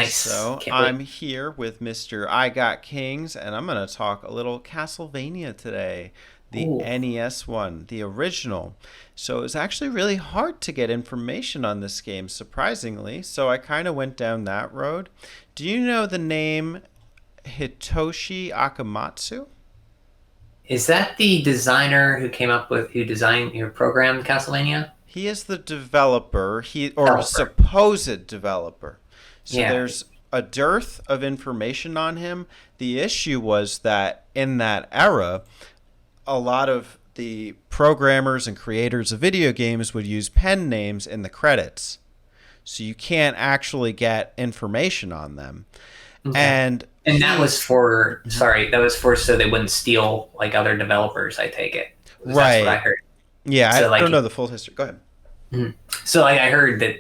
Nice. So Can't I'm wait. here with Mr. I Got Kings, and I'm going to talk a little Castlevania today. The Ooh. NES one, the original. So it was actually really hard to get information on this game, surprisingly. So I kind of went down that road. Do you know the name Hitoshi Akamatsu? Is that the designer who designed, who programmed Castlevania? He is the developer, or Developer. supposed developer. So Yeah. there's a dearth of information on him. The issue was that in that era, a lot of the programmers and creators of video games would use pen names in the credits. So you can't actually get information on them. Okay. And And that he, was that was for so they wouldn't steal like other developers, I take it. That's what I right. heard. Yeah, So I don't like, know the full history. Go ahead. mhm. So like I heard that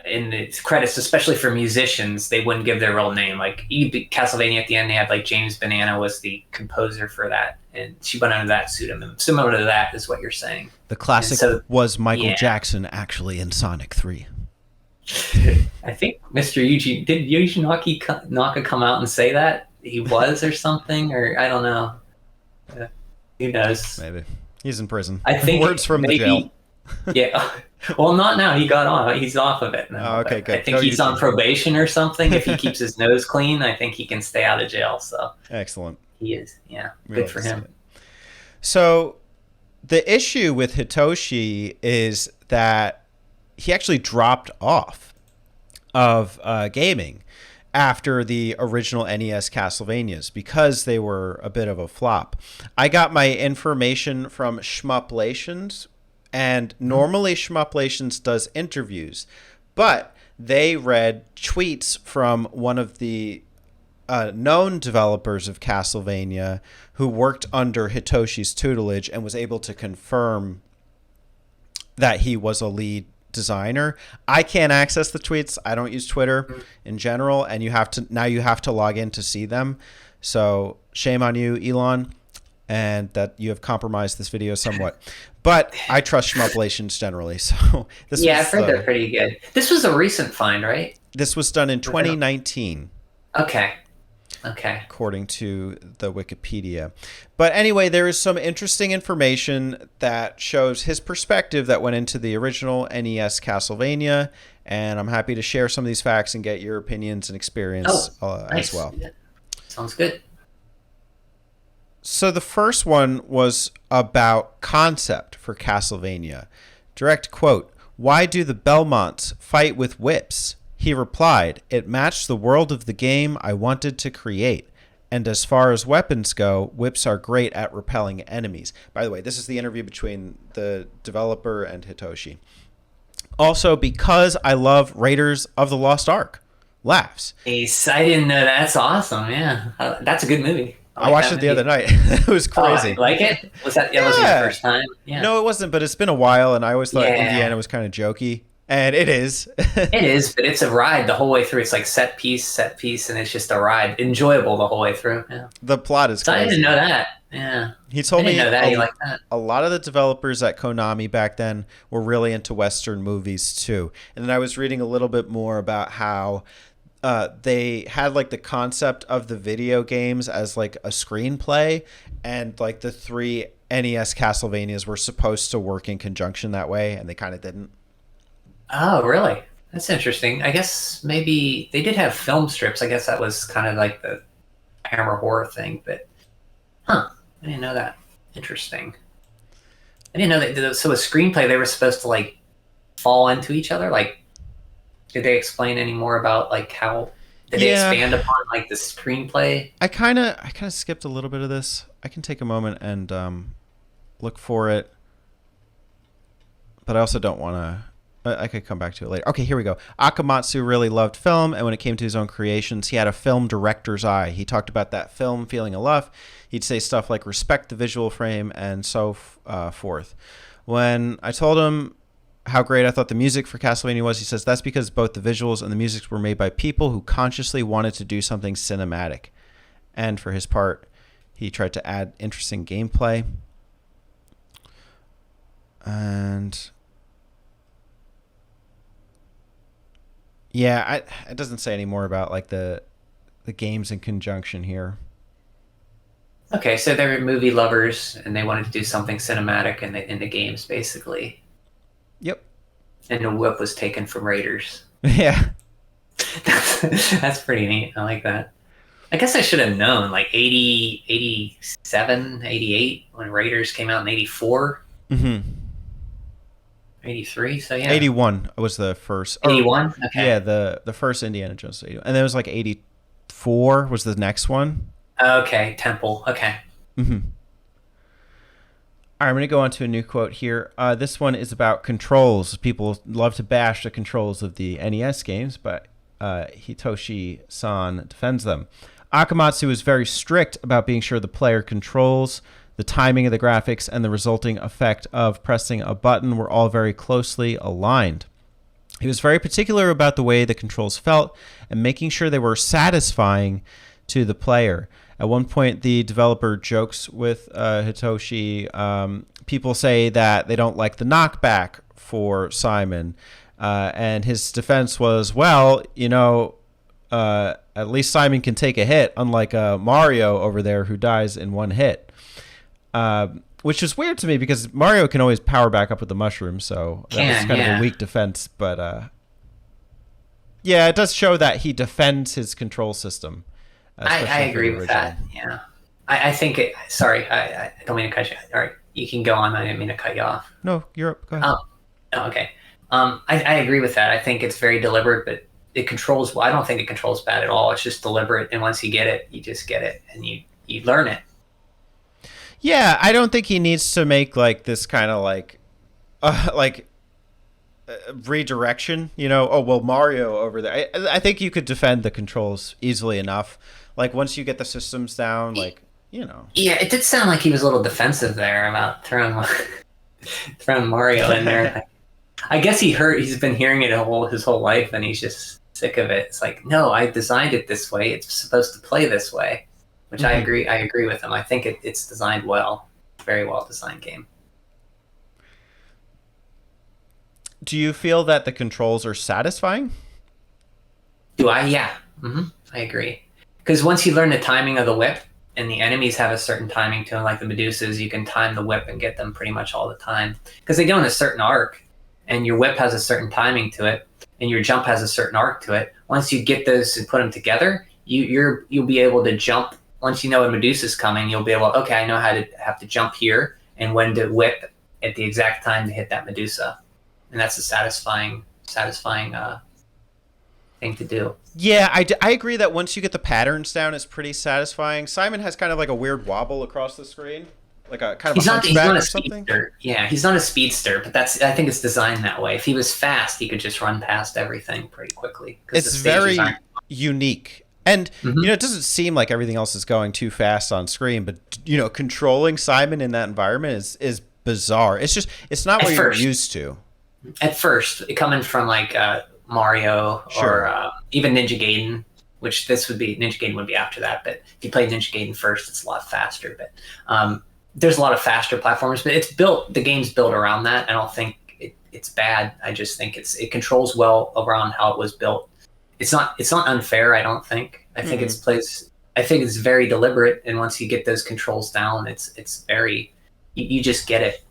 in the credits, especially for musicians, they wouldn't give their real name. Like Castlevania at the end, they had like James Banana was the composer for that, and she went under that pseudonym. Similar to that is what you're saying. The And classic so, was Michael yeah, Jackson actually in Sonic 3. I think Mr. Yuji Naka come out and say that he was or something, or I don't know. Uh, who knows? Maybe. He's in prison. I Words think from the jail. maybe, yeah. Well, not now. He got off. He's off of it Oh, now. okay, But I good. think Go he's on Yuji. probation or something. If he keeps his nose clean, I think he can stay out of jail. So Excellent. he is. Yeah, We good love for to see him. it. So the issue with Hitoshi is that he actually dropped off of gaming after the original NES Castlevanias because they were a bit of a flop. I got my information from Shmuplations, and Mhm. normally Shmuplations does interviews, but they read tweets from one of the known developers of Castlevania who worked under Hitoshi's tutelage and was able to confirm that he was a lead designer. I can't access the tweets. I don't use Twitter in general, and you have to log in to see them. So shame on you, Elon, and that you have compromised this video somewhat. But I trust Shmuplations generally. So Yeah, I've heard they're pretty good. This was a recent find, right? this was done in Was it- 2019. Okay. Okay. According to the Wikipedia. But anyway, there is some interesting information that shows his perspective that went into the original NES Castlevania, and I'm happy to share some of these facts and get your opinions and Oh, experience as nice. well. Yeah. Sounds good. So the first one was about concept for Castlevania. Direct quote, "Why do the Belmonts fight with whips?" He replied, "It matched the world of the game I wanted to create. And as far as weapons go, whips are great at repelling enemies." By the way, this is the interview between the developer and Hitoshi. Also, because I love Raiders of the Lost Ark. Laughs. Ace, I didn't know that. That's awesome. Yeah, that's a good movie. I I like watched that it the other movie. night. It was Oh, crazy. like it? That wasn't your Yeah. first time? Yeah. No, it wasn't, but it's been a while, and I always thought Yeah. Indiana was kind of jokey. And it is. It is, but it's a ride the whole way through. It's like set piece, and it's just a ride. Enjoyable the whole way through. Yeah. The plot is So I didn't crazy. know that. Yeah. He I told didn't me know that. You like that? a lot of the developers at Konami back then were really into Western movies too. And then I was reading a little bit more about how they had like the concept of the video games as like a screenplay, and like the three NES Castlevanias were supposed to work in conjunction that way, and they kind of didn't. Oh, really? That's interesting. I guess maybe they did have film strips. I guess that was kind of like the Hammer horror thing, but huh. I didn't know that. Interesting. I didn't know that. So a screenplay, they were supposed to like fall into each other. Like, did they explain any more about like how did they Yeah, expand upon like the screenplay? I kind of skipped a little bit of this. I can take a moment and look for it, but I also don't want to. I could come back to it later. Okay, here we go. Akamatsu really loved film, and when it came to his own creations, he had a film director's eye. He talked about that film feeling a love. He'd say stuff like respect the visual frame and so forth. When I told him how great I thought the music for Castlevania was, he says that's because both the visuals and the music were made by people who consciously wanted to do something cinematic. And for his part, he tried to add interesting gameplay. And Yeah, it doesn't say any more about like the games in conjunction here. Okay, so they're movie lovers and they wanted to do something cinematic in the games, basically. Yep. And the whip was taken from Raiders. Yeah. That's pretty neat. I like that. I guess I should have known, like 80, 87, 88 when Raiders came out in 84, Mm-hmm. 83. So yeah, 81 was the first, or 81. yeah, Okay. the first Indiana Jones, and then it was like 84 was the next one. Okay. Temple. Okay. Mm-hmm. All right, I'm going to go on to a new quote here. This one is about controls. People love to bash the controls of the NES games, but Hitoshi-san defends them. Akamatsu is very strict about being sure the player controls, the timing of the graphics, and the resulting effect of pressing a button were all very closely aligned. He was very particular about the way the controls felt and making sure they were satisfying to the player. At one point, the developer jokes with Hitoshi. People say that they don't like the knockback for Simon. And his defense was, well, at least Simon can take a hit, unlike Mario over there who dies in one hit. Which is weird to me because Mario can always power back up with the mushroom, so that was kind of a weak defense. But yeah, it does show that he defends his control system. I agree with that. Yeah. I think it. Sorry, I don't mean to cut you. All right, you can go on. I didn't mean to cut you off. No, you're up. Go ahead. Oh, okay. I agree with that. I think it's very deliberate, but it controls. Well, I don't think it controls bad at all. It's just deliberate, and once you get it, you just get it, and you learn it. Yeah, I don't think he needs to make like this kind of like redirection. Oh well, Mario over there. I think you could defend the controls easily enough. Like once you get the systems down, like. Yeah, it did sound like he was a little defensive there about throwing Mario in there. I guess he's been hearing it his whole life, and he's just sick of it. It's like, no, I designed it this way. It's supposed to play this way, which I agree. I agree with him. I think it's designed well, very well designed game. Do you feel that the controls are satisfying? Do I? Yeah. I agree. Because once you learn the timing of the whip, and the enemies have a certain timing to them, like the Medusas, you can time the whip and get them pretty much all the time. Because they go in a certain arc, and your whip has a certain timing to it, and your jump has a certain arc to it. Once you get those and put them together, you'll be able to jump. Once you know a Medusa's coming, you'll be able, okay, I know how to have to jump here and when to whip at the exact time to hit that Medusa. And that's a satisfying thing to do. Yeah, I agree that once you get the patterns down, it's pretty satisfying. Simon has kind of like a weird wobble across the screen, like a kind of he's not or a something. speedster. Yeah, he's not a speedster, but I think it's designed that way. If he was fast, he could just run past everything pretty quickly. It's very unique. And, it doesn't seem like everything else is going too fast on screen, but, controlling Simon in that environment is bizarre. It's not what you're used to. At first, coming from like Mario or even Ninja Gaiden, which Ninja Gaiden would be after that. But if you play Ninja Gaiden first, it's a lot faster. But there's a lot of faster platforms, but the game's built around that. I don't think it's bad. I just think it controls well around how it was built. It's not unfair. I don't think. I think I think it's very deliberate. And once you get those controls down, it's very. You just get it.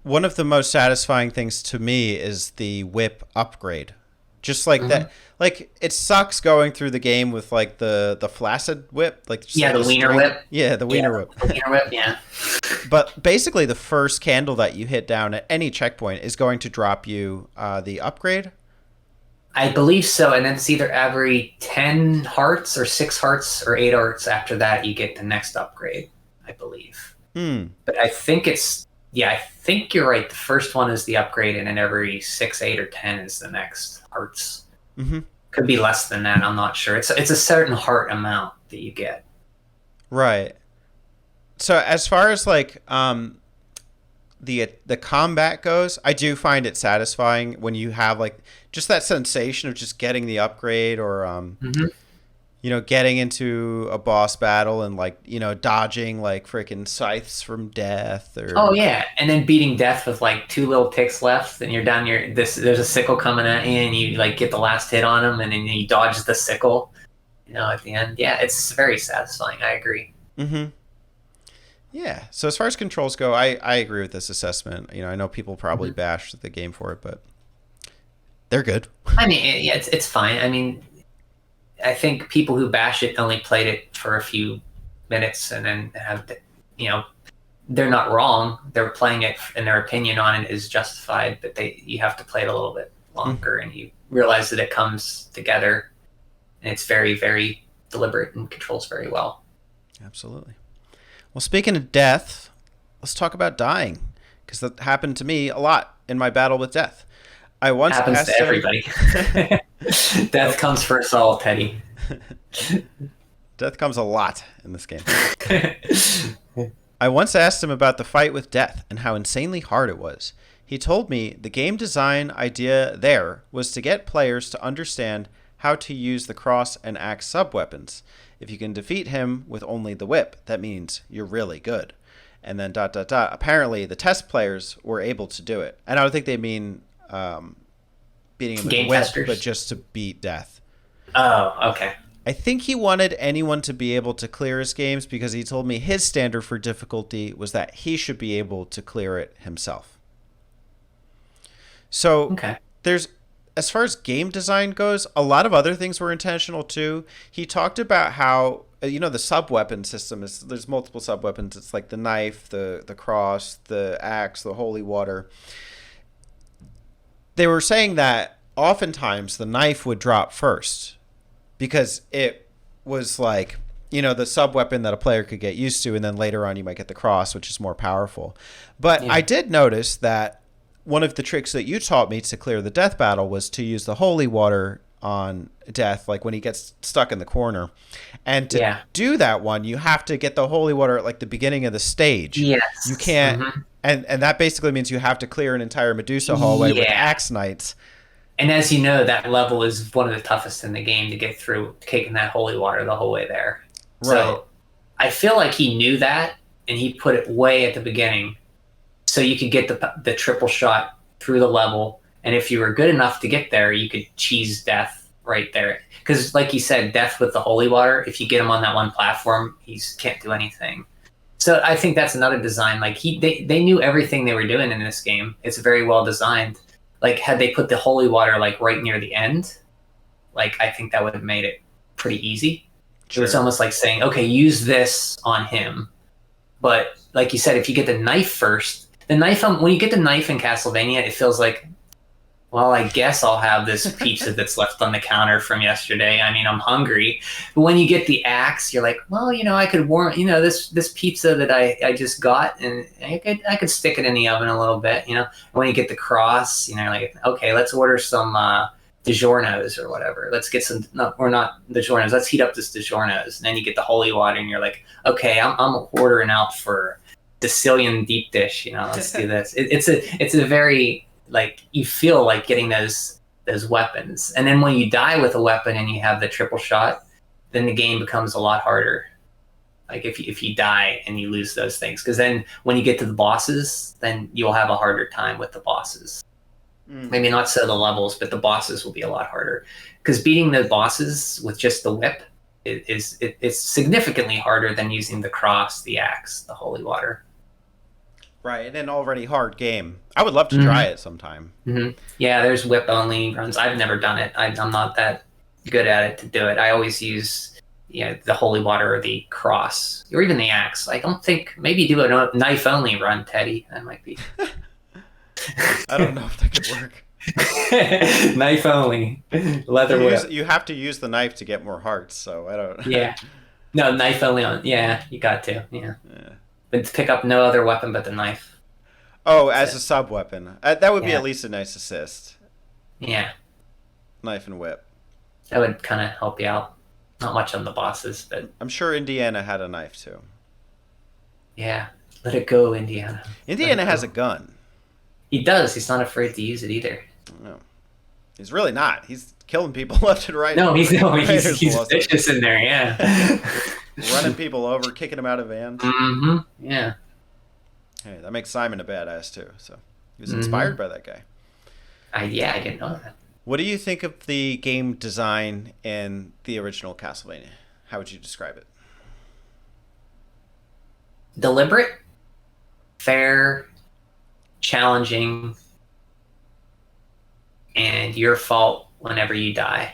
One of the most satisfying things to me is the whip upgrade. Just like that, like it sucks going through the game with like the flaccid whip, like the wiener whip. Yeah, the wiener whip. The wiener whip, yeah. But basically, the first candle that you hit down at any checkpoint is going to drop you the upgrade. I believe so, and then it's either every 10 hearts or 6 hearts or 8 hearts after that you get the next upgrade, I believe. But I think I think you're right. The first one is the upgrade, and then every 6, 8, or 10 is the next hearts. Could be less than that. I'm not sure. It's a certain heart amount that you get. Right. So as far as like the combat goes, I do find it satisfying when you have like just that sensation of just getting the upgrade or getting into a boss battle and like, dodging like freaking scythes from death Oh or yeah, and then beating death with like two little ticks left, and you're down your this. There's a sickle coming at you, and you like get the last hit on him, and then you dodge the sickle. At the end, yeah, it's very satisfying. I agree. Mhm. Yeah. So as far as controls go, I agree with this assessment. I know people probably Mhm. bash the game for it, but they're good. I mean, yeah, it's fine. I mean, I think people who bash it only played it for a few minutes, and then you know, they're not wrong. They're playing it, and their opinion on it is justified. But you have to play it a little bit Mm, longer, and you realize that it comes together, and it's very, very deliberate and controls very well. absolutely. Well, speaking of death, let's talk about dying because that happened to me a lot in my battle with death. I once Happens to asked him. everybody. Death comes for us all, Teddy. Death comes a lot in this game. I once asked him about the fight with death and how insanely hard it was. He told me the game design idea there was to get players to understand how to use the cross and axe subweapons. If you can defeat him with only the whip, that means you're really good. And then dot dot dot. Apparently, the test players were able to do it, and I don't think they mean beating him with the Game whip, but testers. just to beat death. Oh, okay. I think he wanted anyone to be able to clear his games because he told me his standard for difficulty was that he should be able to clear it himself. So Okay. there's, as far as game design goes, a lot of other things were intentional too. He talked about how the sub weapon system is there's multiple sub weapons. It's like the knife, the cross, the axe, the holy water. They were saying that oftentimes the knife would drop first because it was like the sub weapon that a player could get used to, and then later on you might get the cross, which is more powerful. But I Yeah. did notice that one of the tricks that you taught me to clear the death battle was to use the holy water on death, like when he gets stuck in the corner. And to Yeah. do that one, you have to get the holy water at like the beginning of the stage. You Yes. can't, Hmm. and that basically means you have to clear an entire Medusa hallway with Yeah. axe knights. And as you know, that level is one of the toughest in the game to get through, taking that holy water the whole way there. Right. So I feel like he knew that, and he put it way at the beginning, so you could get the triple shot through the level. And if you were good enough to get there, you could cheese death right there. Because, like you said, death with the holy water. If you get him on that one platform, he can't do anything. So I think that's another design. Like they knew everything they were doing in this game. It's very well designed. Like had they put the holy water like right near the end, like I think that would have made it pretty easy. It was Sure. almost like saying, okay, use this on him. But like you said, if you get the knife first, the knife when you get the knife in Castlevania, it feels like, well, I guess I'll have this pizza that's left on the counter from yesterday. I mean, I'm hungry. But when you get the axe, you're like, well, I could warm, this pizza that I just got, and I could stick it in the oven a little bit. And when you get the cross, like, okay, let's order some DiGiorno's or whatever. Let's get some, no, or not DiGiorno's. Let's heat up this DiGiorno's, and then you get the holy water, and you're like, okay, I'm ordering out for the Sicilian deep dish. Let's do this. It's a very like you feel like getting those weapons, and then when you die with a weapon and you have the triple shot, then the game becomes a lot harder. Like if you die and you lose those things, because then when you get to the bosses, then you'll have a harder time with the bosses. Mm. Maybe not so the levels, but the bosses will be a lot harder, because beating the bosses with just the whip is significantly harder than using the cross, the axe, the holy water. Right, and an already hard game. I would love to try Mm-hmm. it sometime. Mm-hmm. Yeah, there's whip only runs. I've never done it. I'm not that good at it to do it. I always use the holy water or the cross or even the axe. I don't think maybe do a knife only run, Teddy. That might be I don't know if that could work. knife only, You leather use whip. you have to use the knife to get more hearts, so I don't. Yeah, no knife only on. Yeah, you got to. Yeah, Yeah. but to pick up no other weapon but the knife. Oh, That's as it. a sub weapon, that would be Yeah, at least a nice assist. yeah, Knife and whip. that would kind of help you out. Not much on the bosses, but I'm sure Indiana had a knife too. yeah, let it go, Indiana. Let it Indiana has a go. gun. He does. He's not afraid to use it either. No, he's really not. He's killing people left and right. No, Raiders of the he's Lost Ark. vicious in there. Yeah. Running people over, kicking them out of vans. Yeah. Hey, that makes Simon a badass too. So he was hmm inspired by that guy. I didn't know that. What do you think of the game design in the original Castlevania? How would you describe it? Deliberate, fair, challenging, and your fault whenever you die,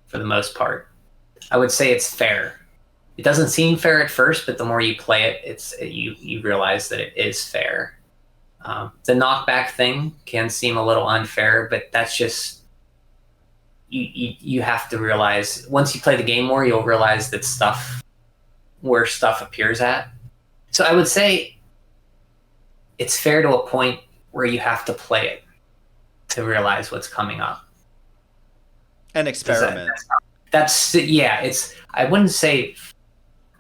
for the most part. I would say it's fair. It doesn't seem fair at first, but the more you play it, you realize that it is fair. The knockback thing can seem a little unfair, but that's just you have to realize once you play the game more, you'll realize that stuff appears at. So I would say it's fair to a point where you have to play it to realize what's coming up. An experiment. That's yeah. It's I wouldn't say.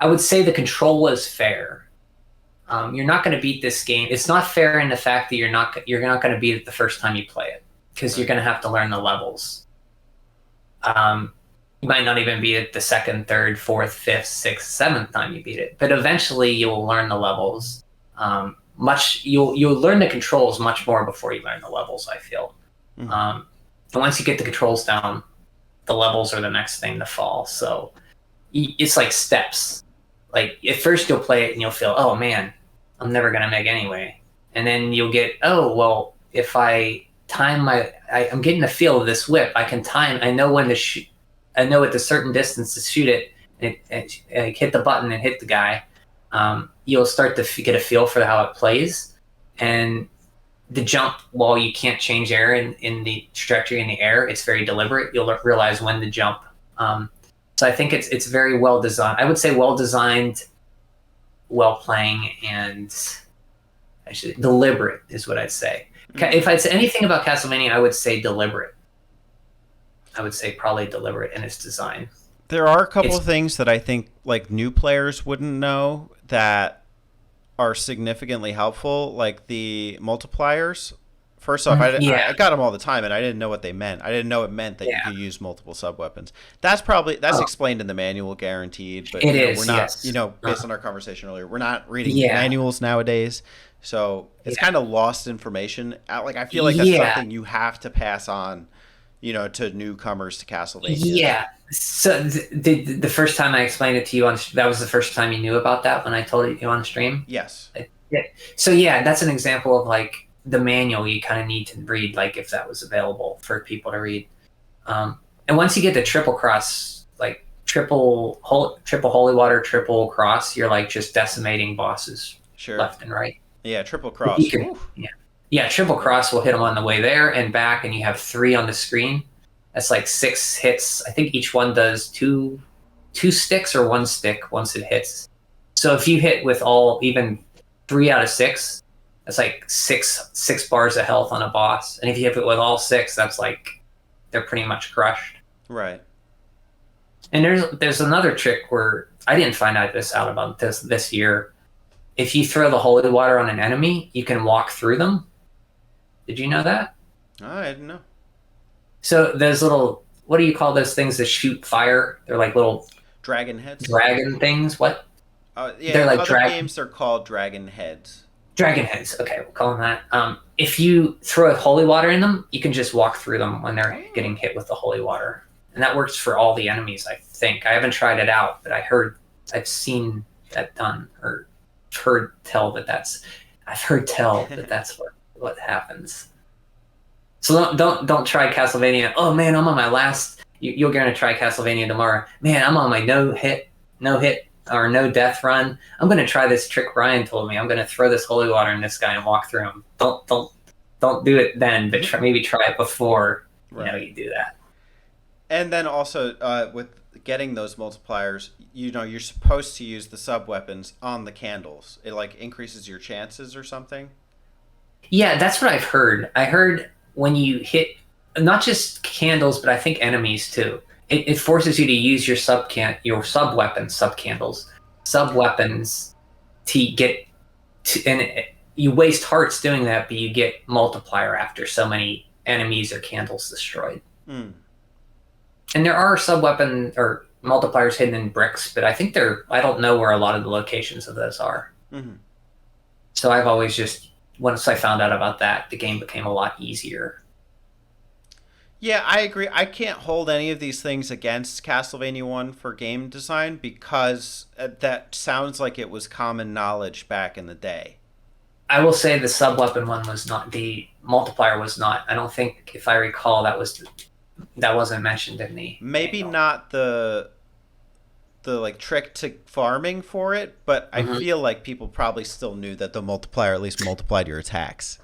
I would say the control is fair. You're not going to beat this game. It's not fair in the fact that you're not going to beat it the first time you play it because you're going to have to learn the levels. You might not even beat it the second, third, fourth, fifth, sixth, seventh time you beat it, but eventually you'll learn the levels. You'll learn the controls much more before you learn the levels. I feel. Mm-hmm. And once you get the controls down, the levels are the next thing to fall. So it's like steps. Like at first you'll play it and you'll feel, oh man, I'm never gonna make anyway. And then you'll get, oh well, if I time I'm getting the feel of this whip. I can time. I know when to shoot. I know at a certain distance to shoot it and hit the button and hit the guy. You'll start to get a feel for how it plays, and the jump. While you can't change air in the trajectory in the air, it's very deliberate. You'll realize when to jump. So I think it's very well designed. I would say well designed, well playing, and actually deliberate is what I'd say. Mm-hmm. If I'd say anything about Castlevania, I would say deliberate. I would say probably deliberate in its design. There are a couple of things that I think like new players wouldn't know that are significantly helpful, like the multipliers. First off, I got them all the time, and I didn't know what they meant. I didn't know it meant that you could use multiple sub-weapons. That's explained in the manual, guaranteed. But we're not, based on our conversation earlier, we're not reading manuals nowadays. So it's kind of lost information. Like I feel like that's something you have to pass on, to newcomers to Castlevania. Yeah. So the first time I explained it to you that was the first time you knew about that when I told you on stream? Yes. So that's an example of like the manual you kind of need to read, like if that was available for people to read. And once you get to triple cross, like triple holy water, triple cross, you're like just decimating bosses left and right. Yeah, triple cross. Yeah, triple cross will hit them on the way there and back, and you have 3 on the screen. That's like 6 hits. I think each one does two sticks or 1 stick once it hits. So if you hit with even 3 out of 6, that's like six bars of health on a boss. And if you hit it with all 6, that's like they're pretty much crushed. Right. And there's another trick where I didn't find out about this year. If you throw the holy water on an enemy, you can walk through them. Did you know that? Oh, I didn't know. So there's little, what do you call those things that shoot fire? They're like little dragon heads. Dragon things. What? They're like games. They're called dragon heads. Dragon heads. Okay, we'll call them that. If you throw holy water in them, you can just walk through them when they're getting hit with the holy water, and that works for all the enemies. I think I haven't tried it out, but I've seen that done, or heard tell that that's what happens. So don't try Castlevania. Oh man, I'm on my last. You're gonna try Castlevania tomorrow. Man, I'm on my no hit or no death run. I'm gonna try this trick Brian told me. I'm gonna throw this holy water in this guy and walk through him. Don't do it then, but maybe try it before you do that. And then also with getting those multipliers, you're supposed to use the sub weapons on the candles. It like increases your chances or something. Yeah, that's what I've heard. I heard when you hit not just candles, but I think enemies too. It forces you to use your sub weapons to get to, and you waste hearts doing that, but you get multiplier after so many enemies or candles destroyed. And there are sub weapon or multipliers hidden in bricks, but I think they're. I don't know where a lot of the locations of those are. Mm-hmm. So I've always just once I found out about that, the game became a lot easier. Yeah, I agree. I can't hold any of these things against Castlevania 1 for game design because that sounds like it was common knowledge back in the day. I will say the sub weapon one was not the multiplier was not. I don't think if I recall that wasn't mentioned in the Maybe manual. not the like trick to farming for it, but I Hmm. feel like people probably still knew that the multiplier at least multiplied your attacks.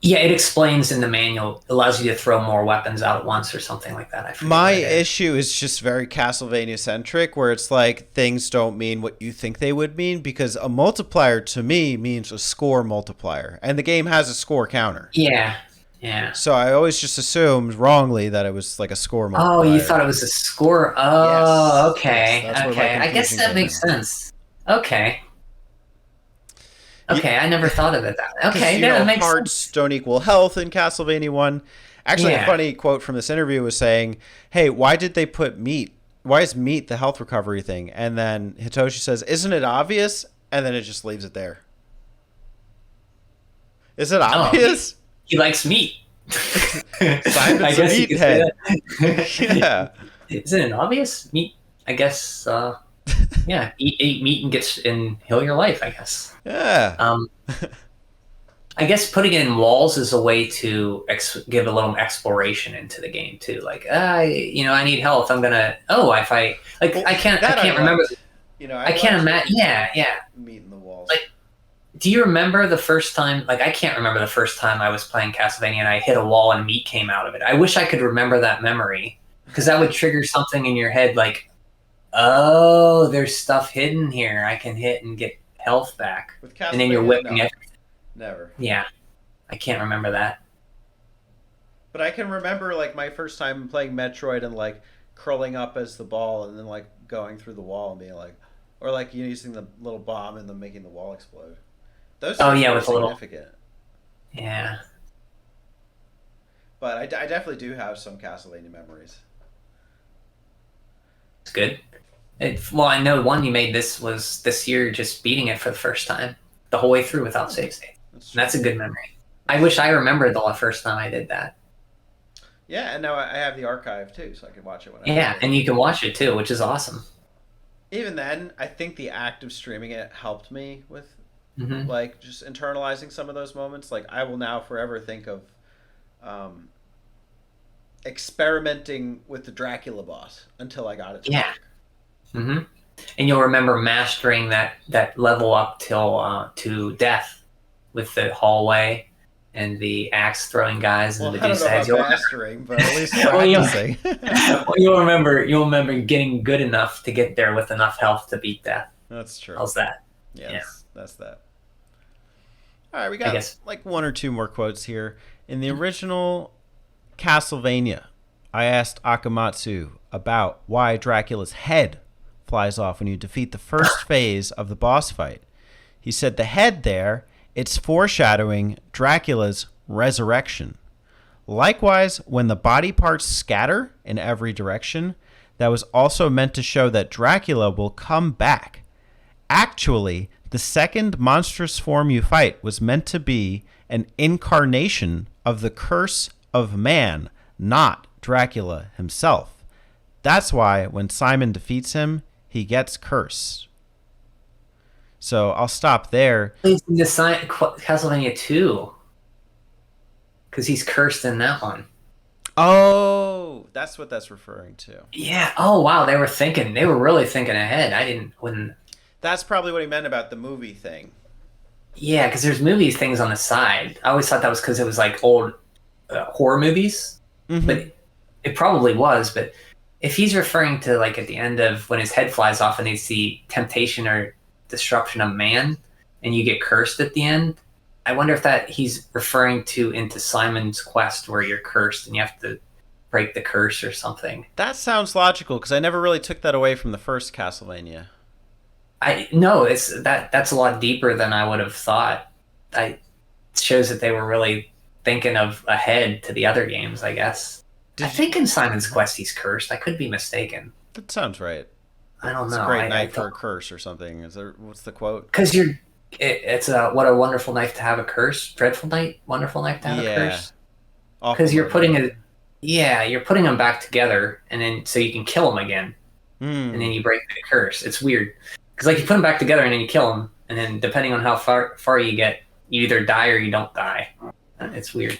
Yeah, it explains in the manual. Allows you to throw more weapons out at once or something like that. I forget My what it is. issue is just very Castlevania centric, where it's like things don't mean what you think they would mean because a multiplier to me means a score multiplier, and the game has a score counter. Yeah, yeah. So I always just assumed wrongly that it was like a score Oh, you multiplier. thought it was a score? Oh, Yes, okay, that's where my okay. I guess confusion that came makes in. sense. Okay, You, okay. I never thought of it that way. because Okay, you yeah, know that makes hearts sense. don't equal health in Castlevania 1. Actually, a Yeah. funny quote from this interview was saying, "Hey, why did they put meat? Why is meat the health recovery thing?" And then Hitoshi says, "Isn't it obvious?" And then it just leaves it there. Is it Oh, obvious? he likes meat. I Simon's a guess you could say meathead. that. Yeah. Isn't it obvious? Meat. I guess. Yeah. Eat meat and heal your life. I guess. Yeah. Um, I guess putting it in walls is a way to give a little exploration into the game too. Like, I need health. I'm gonna. Oh, if I like, Well, I that I can't remember. liked. You know, I I can't liked the imagine. Yeah, yeah. meat in the walls. Like, do you remember the first time? Like, I can't remember the first time I was playing Castlevania and I hit a wall and meat came out of it. I wish I could remember that memory because that would trigger something in your head. Like, oh, there's stuff hidden here. I can hit and get health back, With and then you're Castlevania, whipping no, it. never. Yeah, I can't remember that. But I can remember like my first time playing Metroid and like curling up as the ball and then like going through the wall and being like, or like using the little bomb and then making the wall explode. Those Oh things yeah, were with a little. significant. Yeah, But I definitely do have some Castlevania memories. it's good. Well, I know one you made this was this year, just beating it for the first time, the whole way through without Hmm, save state. that's And true. that's a good memory. I That's wish true. I remembered the first time I did that. Yeah, and now I have the archive too, so I can watch it whenever I Yeah, want. and you can watch it too, which is awesome. Even then, I think the act of streaming it helped me with Hmm. like just internalizing some of those moments. Like I will now forever think of um, experimenting with the Dracula boss until I got it to Yeah. work. Hmm. And you'll remember mastering that level up till to death with the hallway and the axe throwing guys and Well, the I don't Medusa know heads. about You'll mastering, but at least well, practicing. you'll remember getting good enough to get there with enough health to beat death. That's true. How's that? Yeah, Yeah, that's that. All right, we I got guess. like one or two more quotes here. In the original Castlevania, I asked Akamatsu about why Dracula's head flies off when you defeat the first phase of the boss fight. He said the head there, it's foreshadowing Dracula's resurrection. Likewise, when the body parts scatter in every direction, that was also meant to show that Dracula will come back. Actually, the second monstrous form you fight was meant to be an incarnation of the curse of man, not Dracula himself. That's why when Simon defeats him, he gets cursed. So I'll stop there. He's in the Castlevania 2 because he's cursed in that one. Oh, that's what that's referring to. Yeah. Oh wow, they were thinking. They were really thinking ahead. I didn't when. That's probably what he meant about the movie thing. Yeah, because there's movies things on the side. I always thought that was because it was like old horror movies, Mm-hmm. but it probably was. But if he's referring to like at the end of when his head flies off and it's the temptation or disruption of man, and you get cursed at the end, I wonder if that he's referring to into Simon's quest where you're cursed and you have to break the curse or something. That sounds logical because I never really took that away from the first Castlevania. I no, that's a lot deeper than I would have thought. I it shows that they were really thinking of ahead to the other games, I guess. I Did you, think in Simon's Quest he's cursed. I could be mistaken. that sounds right. I don't It's a know. great I night for don't a curse or something. Is there? What's the quote? because it's a what a wonderful knife to have a curse. Dreadful night, wonderful knife to have a Yeah, curse. awful Because you're murder. putting it, yeah, you're putting them back together, and then so you can kill them again, and then Hmm. you break the curse. It's weird because like you put them back together and then you kill them, and then depending on how far you get, you either die or you don't die. It's weird.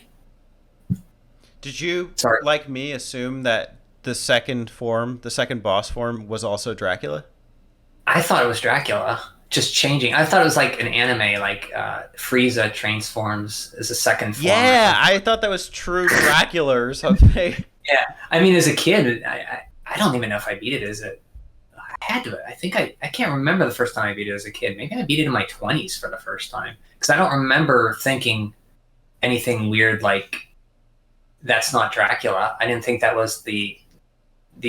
Did you, Sorry, like me, assume that the second boss form, was also Dracula? I thought it was Dracula. Just changing. I thought it was like an anime, like Frieza transforms as a second form or Yeah, something. I thought that was true Dracula or something. Yeah, I mean, as a kid, I don't even know if I beat it as a. I had to. I think I can't remember the first time I beat it as a kid. Maybe I beat it in my 20s for the first time because I don't remember thinking anything weird like that's not Dracula. I didn't think that was the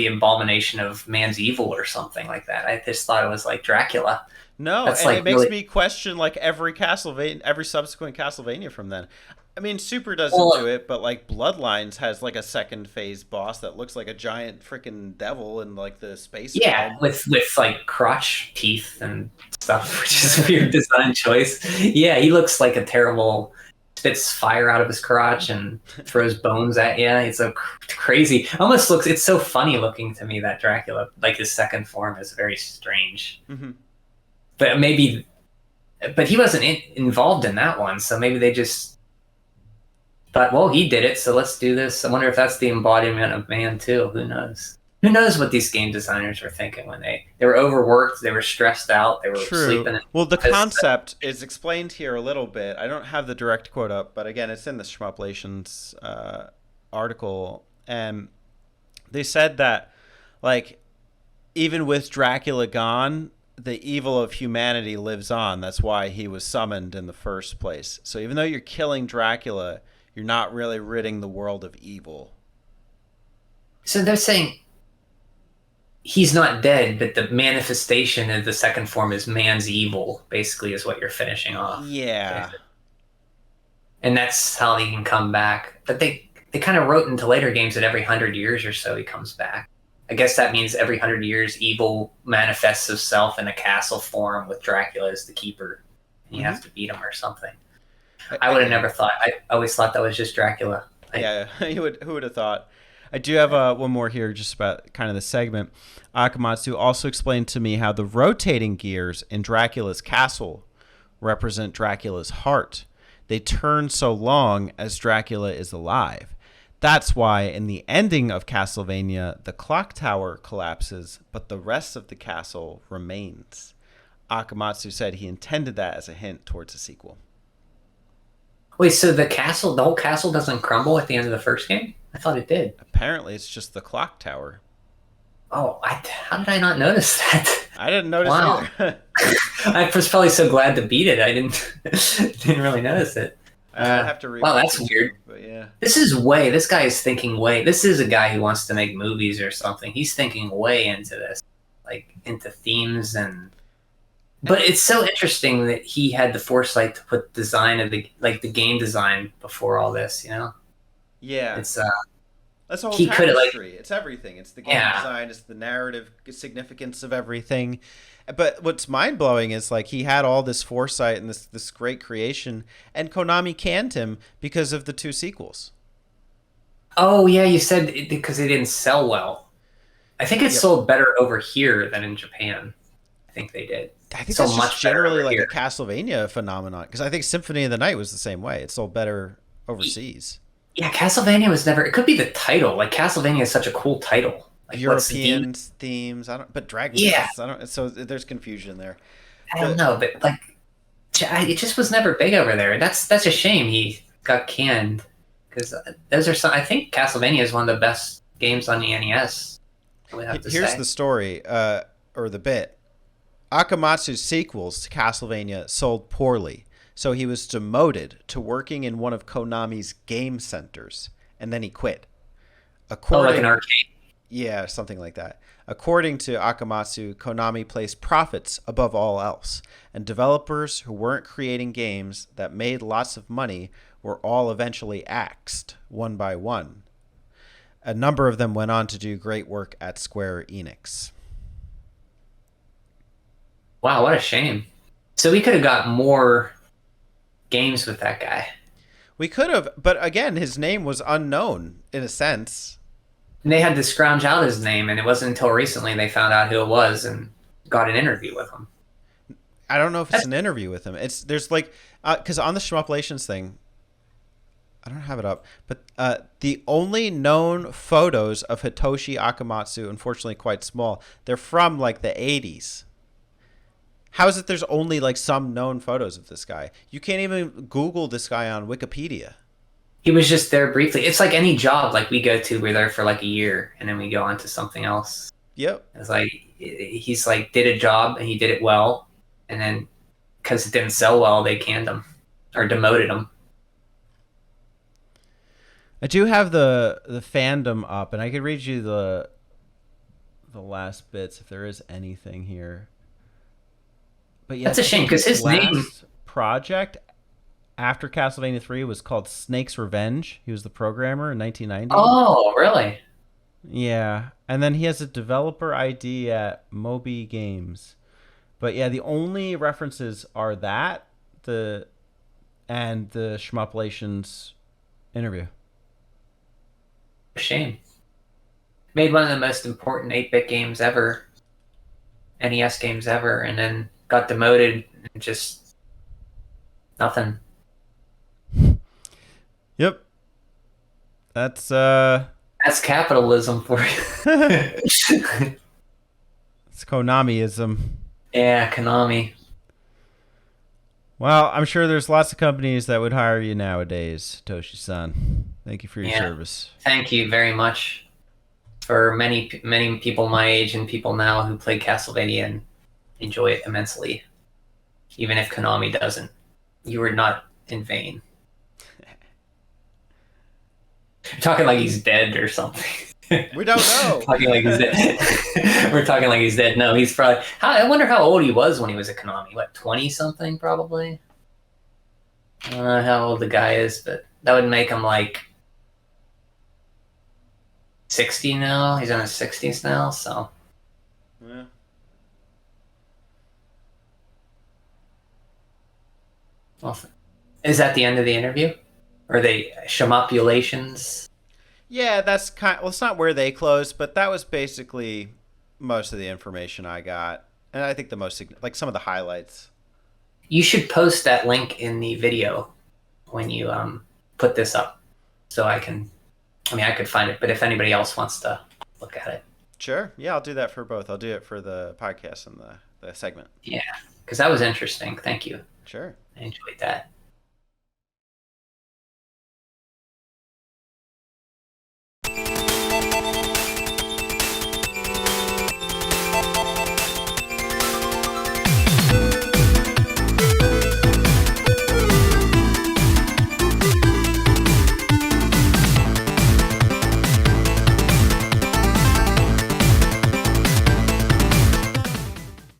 abomination of man's evil or something like that. I just thought it was like Dracula. No, That's and it like makes really me question like every Castlevania, every subsequent Castlevania from then. I mean, Super doesn't do well, it, but like Bloodlines has like a second phase boss that looks like a giant freaking devil in like the space yeah, realm. with like crotch teeth and stuff, which is a weird design choice. Yeah, he looks like a terrible spits fire out of his crotch and throws bones at you. It's so crazy. Almost looks. It's so funny looking to me that Dracula, like his second form, is very strange. Hmm. But maybe, but he wasn't involved in that one, so maybe they just thought, well, he did it, so let's do this. I wonder if that's the embodiment of man too. Who knows? Who knows what these game designers were thinking when they were overworked, they were stressed out, they were True. sleeping in Well, the office. concept is explained here a little bit. I don't have the direct quote up, but again, it's in the Shmuplations article, and they said that like even with Dracula gone, the evil of humanity lives on. That's why he was summoned in the first place. So even though you're killing Dracula, you're not really ridding the world of evil. So they're saying he's not dead, but the manifestation of the second form is man's evil, basically, is what you're finishing off. Yeah. And that's how he can come back. But they kind of wrote into later games that every 100 years or so he comes back. I guess that means every 100 years evil manifests itself in a castle form with Dracula as the keeper, and you Hmm. have to beat him or something. I would have Again, never thought. I always thought that was just Dracula. yeah, who would have thought? I do have one more here just about kind of the segment. Akamatsu also explained to me how the rotating gears in Dracula's castle represent Dracula's heart. They turn so long as Dracula is alive. That's why in the ending of Castlevania, the clock tower collapses, but the rest of the castle remains. Akamatsu said he intended that as a hint towards a sequel. Wait, so the whole castle doesn't crumble at the end of the first game? I thought it did. Apparently, it's just the clock tower. Oh, how did I not notice that? I didn't notice Wow. either. I was probably so glad to beat it. I didn't didn't really notice it. I'd have to Wow, rewatch that's it weird. too, but yeah. This guy is thinking way. This is a guy who wants to make movies or something. He's thinking way into this, like into themes and. And But it's so interesting that he had the foresight to put design of the game design before all this. yeah, It's that's the whole he could have like tapestry. It's everything. It's the game yeah. design. It's the narrative significance of everything. But what's mind blowing is like he had all this foresight and this great creation, and Konami canned him because of the two sequels. Oh yeah, you said because it didn't sell well. I think it Yep. sold better over here than in Japan. I think they did. I think that's Sold just much better generally over like a here. Castlevania phenomenon because I think Symphony of the Night was the same way. It sold better overseas. Yeah, Castlevania was never. It could be the title. Like Castlevania is such a cool title. Like what's the demon? European themes. I don't, but Dragon Yeah, Quest. I don't. So there's confusion there. I don't The know, but like it just was never big over there. That's a shame. He got canned because those are some. I think Castlevania is one of the best games on the NES. I would have to here's say. the story, or the bit. Akamatsu's sequels to Castlevania sold poorly, so he was demoted to working in one of Konami's game centers, and then he quit. Oh, like an According, arcade. yeah, something like that. According to Akamatsu, Konami placed profits above all else, and developers who weren't creating games that made lots of money were all eventually axed one by one. A number of them went on to do great work at Square Enix. Wow, what a shame. So we could have got more games with that guy. We could have, but again, his name was unknown in a sense. And they had to scrounge out his name, and it wasn't until recently they found out who it was and got an interview with him. I don't know if it's That's an interview with him. It's there's like because on the Shmuplations thing, I don't have it up, but the only known photos of Hitoshi Akamatsu, unfortunately quite small, they're from like the 80s. How is it there's only like some known photos of this guy? You can't even Google this guy on Wikipedia. he was just there briefly. It's like any job like we go to, we're there for like a year and then we go on to something else. Yep. It's like he's like did a job and he did it well, and then because it didn't sell well, they canned him or demoted him. I do have the fandom up, and I could read you the last bits if there is anything here. But That's yes, a I shame think because his his name. last project after Castlevania 3 was called Snake's Revenge. He was the programmer in 1990. Oh, really? Yeah, and then he has a developer ID at Moby Games. But yeah, the only references are that the and the Shmuplations interview. A shame. Made one of the most important 8-bit games ever, NES games ever, and then got demoted and just nothing. Yep. That's That's capitalism for you. it's Konamiism. Yeah, Konami. Well, I'm sure there's lots of companies that would hire you nowadays, Toshi-san. Thank you for your Yeah. service. Thank you very much for many people my age and people now who play Castlevania and enjoy it immensely. Even if Konami doesn't, you were not in vain. You're talking like he's dead or something. We don't know. Talking like he's dead. We're talking like he's dead. No, he's probably. I wonder how old he was when he was at Konami. What, 20 something probably? I don't know how old the guy is, but that would make him like 60 now. He's in his 60s now, so. Yeah. Well, is that the end of the interview? Or they shamopulations? Yeah, that's kind. Well, it's not where they closed, but that was basically most of the information I got, and I think the most like some of the highlights. You should post that link in the video when you put this up, so I can. I mean, I could find it, but if anybody else wants to look at it, Sure. Yeah, I'll do that for both. I'll do it for the podcast and the segment. yeah, because that was interesting. Thank you. Sure. I enjoyed that.